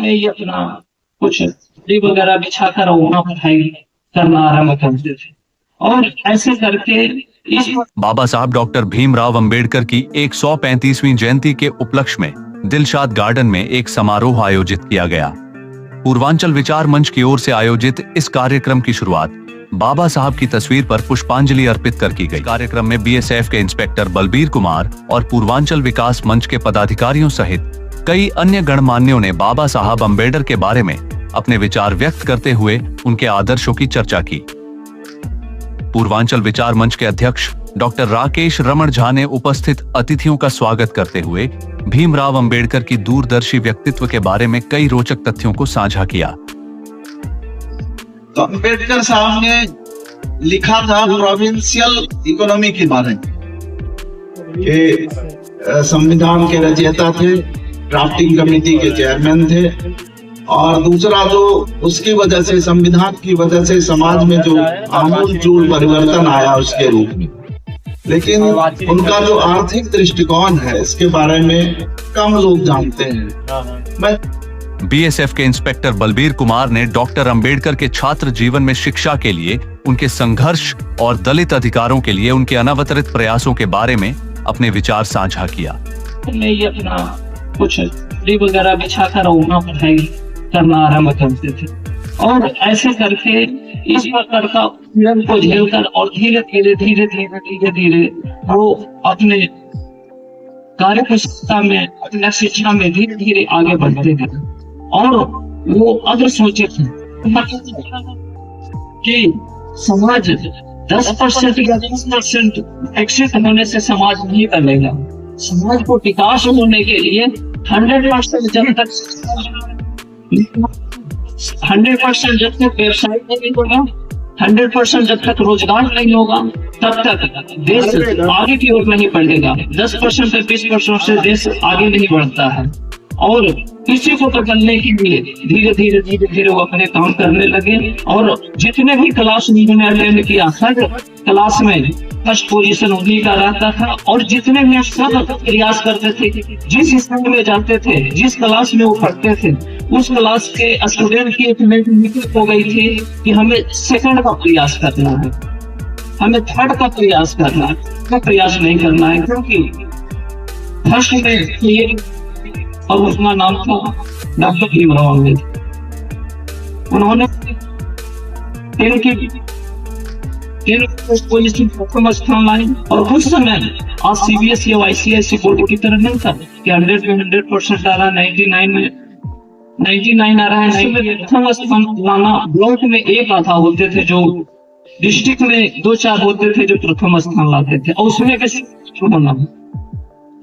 में ही अपना कुछ वगैरह बिछाकर वहाँ पढ़ाई करना आरम्भ करते थे और ऐसे करके बाबा साहब डॉक्टर भीमराव अंबेडकर की 135वीं जयंती के उपलक्ष्य में दिलशाद गार्डन में एक समारोह आयोजित किया गया। पूर्वांचल विचार मंच की ओर से आयोजित इस कार्यक्रम की शुरुआत बाबा साहब की तस्वीर पर पुष्पांजलि अर्पित कर की गई। कार्यक्रम में बीएसएफ के इंस्पेक्टर बलबीर कुमार और पूर्वांचल विकास मंच के पदाधिकारियों सहित कई अन्य गणमान्यों ने बाबा साहब अंबेडकर के बारे में अपने विचार व्यक्त करते हुए उनके आदर्शों की चर्चा की। पूर्वांचल विचार मंच के अध्यक्ष डॉक्टर राकेश रमण झा ने उपस्थित अतिथियों का स्वागत करते हुए भीमराव अंबेडकर की दूरदर्शी व्यक्तित्व के बारे में कई रोचक तथ्यों को साझा किया। तो अंबेडकर साहब ने लिखा था प्रोविंशियल इकोनॉमी के बारे में कि संविधान के रचयिता थे, ड्राफ्टिंग कमेटी के चेयरमैन थे और दूसरा जो उसकी वजह से संविधान की वजह से समाज में जो आमूल परिवर्तन आया उसके रूप में, लेकिन उनका जो आर्थिक दृष्टिकोण है इसके बारे में कम लोग जानते हैं। बीएसएफ के इंस्पेक्टर बलबीर कुमार ने डॉक्टर अंबेडकर के छात्र जीवन में शिक्षा के लिए उनके संघर्ष और दलित अधिकारों के लिए उनके अनावतरित प्रयासों के बारे में अपने विचार साझा किया। ये अपना कुछ वगैरह बिछाकर वहाँ पढ़ाई करना आरम्भ करते थे और ऐसे करके इस प्रकार का पीड़न को झेलकर और धीरे धीरे वो अपने कार्यकुशलता में, अपने शिक्षा में धीरे धीरे आगे बढ़ते गए और वो अगर सोचे थे कि समाज 10% या 20% विकसित होने से समाज नहीं बनेगा। समाज को विकास होने के लिए 100% जब तक 100% जब तक व्यवसाय नहीं होगा, 100% जब तक रोजगार नहीं होगा, तब तक देश आगे की ओर नहीं बढ़ेगा। 10% से 20% से देश आगे नहीं बढ़ता है और इसी को बदलने के लिए धीरे धीरे वो अपने काम करने लगे और जितने भी क्लास उन्होंने अटेंड किया, हर क्लास में फर्स्ट पोजीशन उन्हीं का रहता था और जितने भी सब प्रयास करते थे, जिस स्कूल में जाते थे, जिस क्लास में वो पढ़ते थे, उस क्लास के स्टूडेंट की एक मीटिंग हो गई थी कि हमें सेकंड का प्रयास करना है, हमें थर्ड का प्रयास करना है, का प्रयास नहीं करना है, क्योंकि फर्स्ट में ये और उसका नाम था डॉक्टर भीमराव अम्बेडकर। उन्होंने प्रथम स्थान लाई और उस समय आज सीबीएसई और आईसीएसई बोर्ड की तरह नहीं था कि 100 में 100% आ रहा है, 99 में 99 आ रहा है। प्रथम स्थान लाना ब्लॉक में एक आधा होते थे, जो डिस्ट्रिक्ट में 2-4 होते थे जो प्रथम स्थान लाते थे और उसमें कैसे होना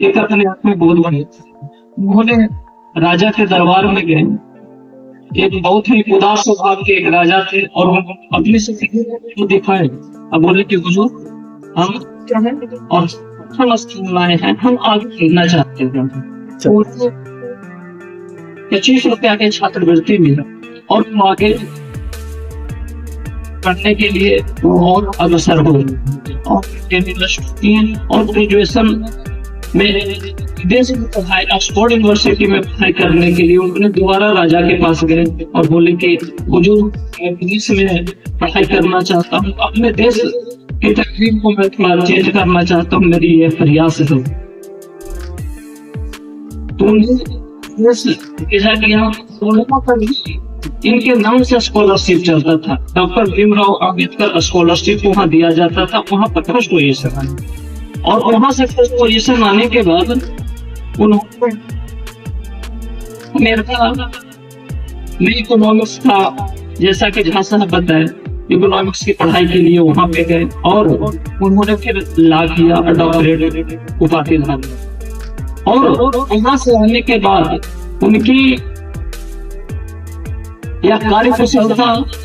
एक अपने आप में बहुत बड़े। उन्होंने राजा के दरबार में गए, एक बहुत ही उदास स्वभाव के एक राजा थे और वो अपने से दिखाए, अब बोले कि हुजूर हम क्या है और हम स्थान लाए हैं, हम आगे खेलना चाहते हैं। 25 रुपया के छात्रवृत्ति मिला और वो आगे पढ़ने के लिए और अवसर हो और ग्रेजुएशन में विदेश में पढ़ाई, ऑक्सफोर्ड यूनिवर्सिटी में पढ़ाई करने के लिए उन्होंने दोबारा राजा के पास गए और बोले कि हुजूर मैं विदेश में पढ़ाई करना चाहता हूँ, अपने देश की तकरीब को मैं थोड़ा चेंज करना चाहता हूँ, मेरी ये प्रयास है। तो इनके नाम से स्कॉलरशिप चलता था, डॉक्टर भीमराव अम्बेडकर स्कॉलरशिप वहाँ दिया जाता था, वहाँ पर फर्स्ट पोजीशन आने और वहाँ से फर्स्ट पोजीशन आने के बाद उन्होंने अमेरिका में इकोनॉमिक्स था, जैसा कि झा साहब बताए, इकोनॉमिक्स की पढ़ाई के लिए वहाँ पे गए और उन्होंने फिर लॉ किया, डॉक्टरेट उपाधि ला और वहाँ से आने के बाद उनकी यह कार्यकुशलता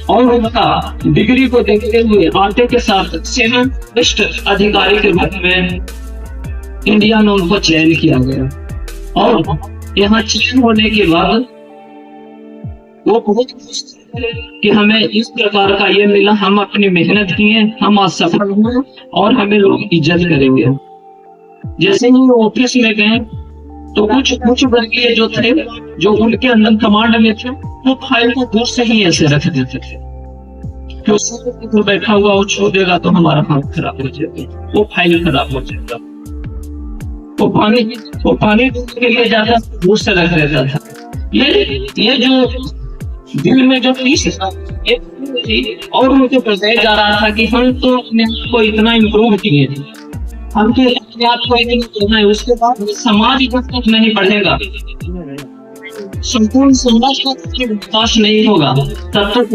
और उनका डिग्री को देखते हुए आटे के साथ सेना वरिष्ठ अधिकारी के रूप में इंडिया में उनको चयन किया गया और यहाँ चयन होने के बाद वो बहुत खुश थे कि हमें इस प्रकार का ये मिला, हम अपनी मेहनत किए, हम आज सफल हुए और हमें लोग इज्जत करेंगे। जैसे ही ऑफिस में गए तो कुछ वर्गीय जो थे, जो उनके अंदर कमांड में थे वो फाइल को दूर से ही ऐसे रख देते थे कि उसको बैठा हुआ वो छू देगा तो हमारा हाथ खराब हो जाएगा, वो फाइल खराब हो जाएगा। वो पानी के लिए ज्यादा दूर से रख देता था। ये जो दिल में जो पीस और मुझे बताया जा रहा था कि हम तो अपने आप को इतना इम्प्रूव किए, हम तो अपने आप को इतना करना है, उसके बाद समाज जब तक नहीं बढ़ेगा, संपूर्ण समाज का विकास नहीं होगा, तब तक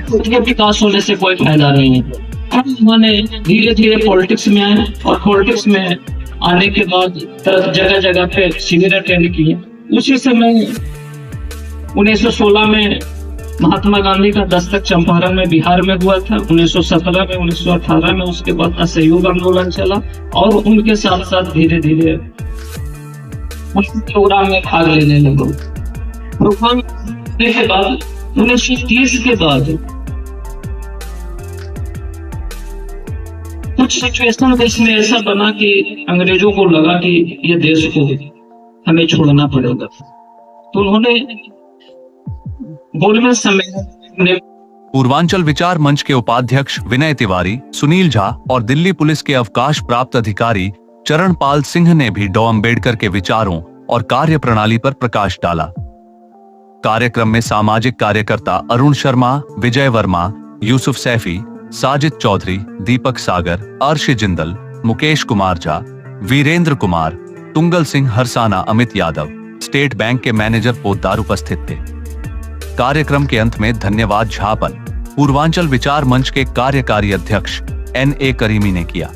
खुद के विकास होने से कोई फायदा नहीं है। हमने धीरे धीरे पॉलिटिक्स में आए और पॉलिटिक्स में आने के बाद जगह जगह पे शिविर अटेंड किए। उसी समय 1916 में महात्मा गांधी का दस्तक चंपारण में बिहार में हुआ था, 1917 में, 1918 में उसके बाद असहयोग आंदोलन चला और उनके साथ साथ धीरे धीरे उस प्रोग्राम में भाग लेने लगे। प्रोग्राम के बाद 1930 के बाद कुछ सिचुएशन देश में ऐसा बना कि अंग्रेजों को लगा कि ये देश को हमें छोड़ना पड़ेगा, तो उन्होंने गोलमेज सम्मेलन में पूर्वांचल विचार मंच के उपाध्यक्ष विनय तिवारी, सुनील झा और दिल्ली पुलिस के अवकाश प्राप्त अधिकारी चरणपाल सिंह ने भी डॉ अम्बेडकर के विचारों और कार्य प्रणाली पर प्रकाश डाला। कार्यक्रम में सामाजिक कार्यकर्ता अरुण शर्मा, विजय वर्मा, यूसुफ सैफी, साजिद चौधरी, दीपक सागर, अर्श जिंदल, मुकेश कुमार झा, वीरेंद्र कुमार, तुंगल सिंह हरसाना, अमित यादव, स्टेट बैंक के मैनेजर पोद्दार उपस्थित थे। कार्यक्रम के अंत में धन्यवाद ज्ञापन पूर्वांचल विचार मंच के कार्यकारी अध्यक्ष NA करीमी ने किया।